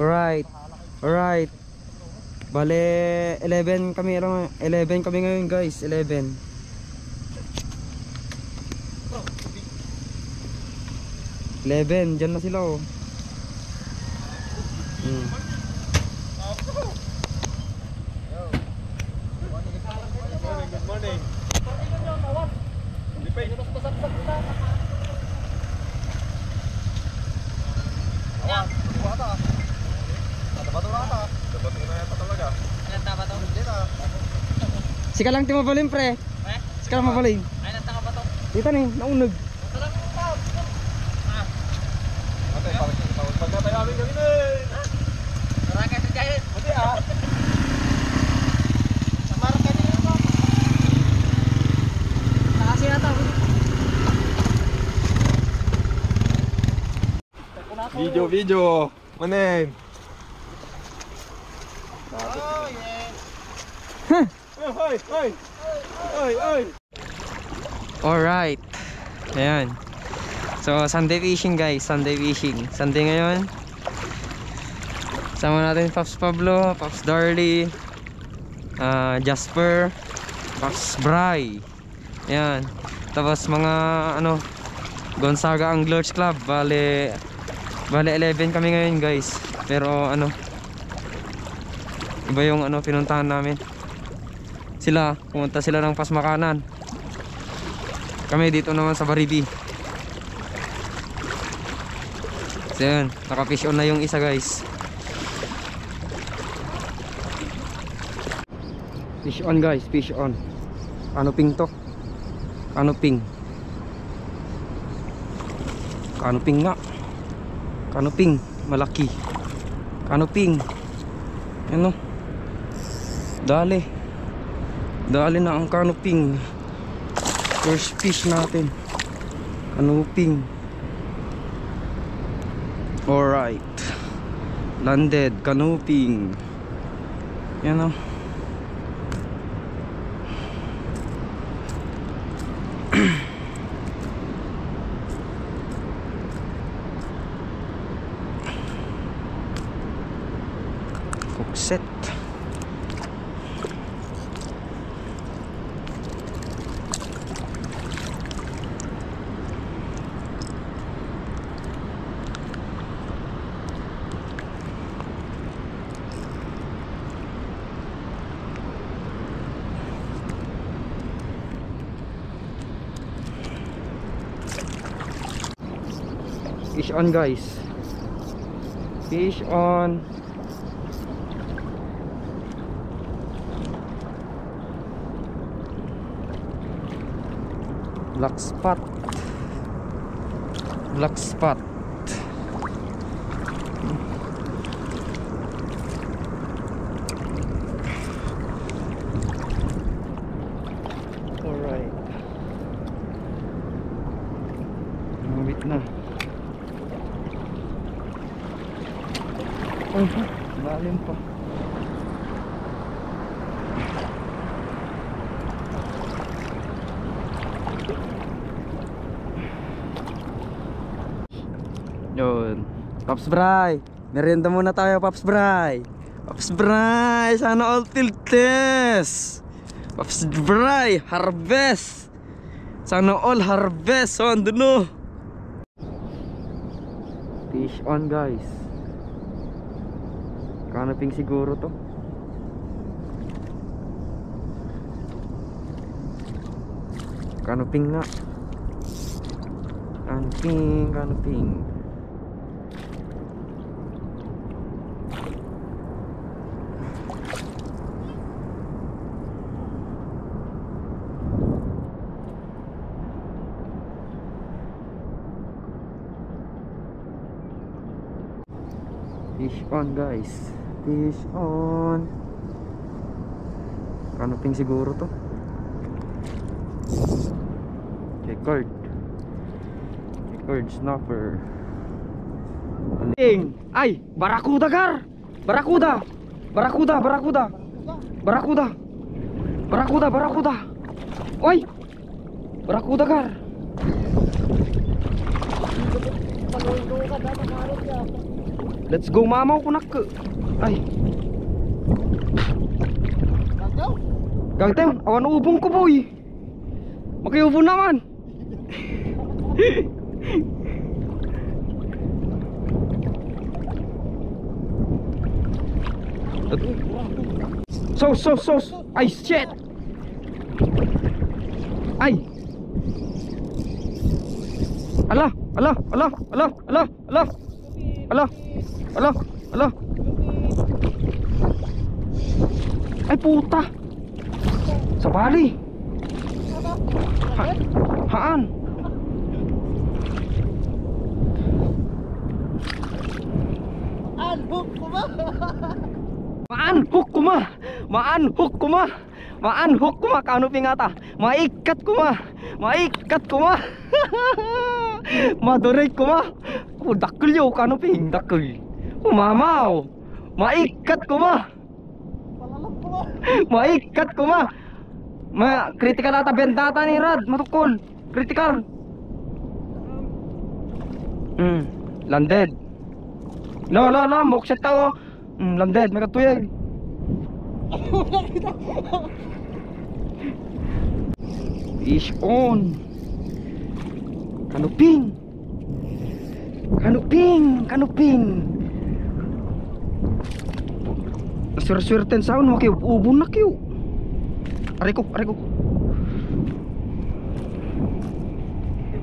Alright. Alright. Bale 11 kami, 11 kami ngayon guys, 11. Diyan na sila oh. Good morning. Sika lang timabalin pre. Sika lang mabalin. Ay, nantanga ba to? Dito ni, naunog. Ate, pagkatayawin kami na. Maraka sa jahit. Ate ah. Samarang ka niyo mo. Nakasi yata. Video. Manen. Oh, yeah. Hoy. Alright. Ayan. So Sunday fishing guys, Sunday fishing. Sunday ngayon. Sama natin Pops Pablo, Pops Darly, Jasper, Pops Bry. Ayan. Tapos mga ano, Gonzaga Anglers Club. Bale 11 kami ngayon guys. Pero ano, iba yung ano pinuntahan namin. Pumunta sila ng Pasmakanan. Kami dito naman sa Baribi. So yun, naka-fish on na yung isa guys. Fish on guys, fish on. Ano ping to? Ano ping? Kanuping nga. Kanuping, malaki. Kanuping. Ano? Dali na ang kanuping. First fish natin. Kanuping. Alright. Landed, kanuping. Yan o. Set. Fish on guys. Fish on. Black spot. Alright. Mabit na. Lalim pa. Yun. Pops Bry, merienda muna tayo Pops Bry. Pops Bry, sana all tiltes. Pops Bry, harvest. Sana all harvest. So andun no. Fish on guys. Kanuping siguro to. Kanuping nga. Kanuping. Fish on guys. Fish on. Kanuping siguro to. Record snapper. Ay, barakuda gar. Barakuda. Oy. Barakuda gar. Let's go mamaw ko nak. Ay. Gagaw. Gagtem, awan ubong ko boy. Makiubon naman. Sos. Ay shit. Ay. Ala. Ay puta. Sa bali. Haan. Albuk ko ba? Maanhuk kuma kanu pingata. Maikat kuma. Madurik kuma. Dakkel yo kanu ping dakkel. Mamaw. Maikat kuma. Palalak ko ba? Maikat kuma. Critical ata bentata ni Rad, matukol. Critical. Landed. No, mokset tao. Landed, may katuyag. Fish on. Kanuping. Swerte sound mo kayo, ubon na kayo. Aray ko.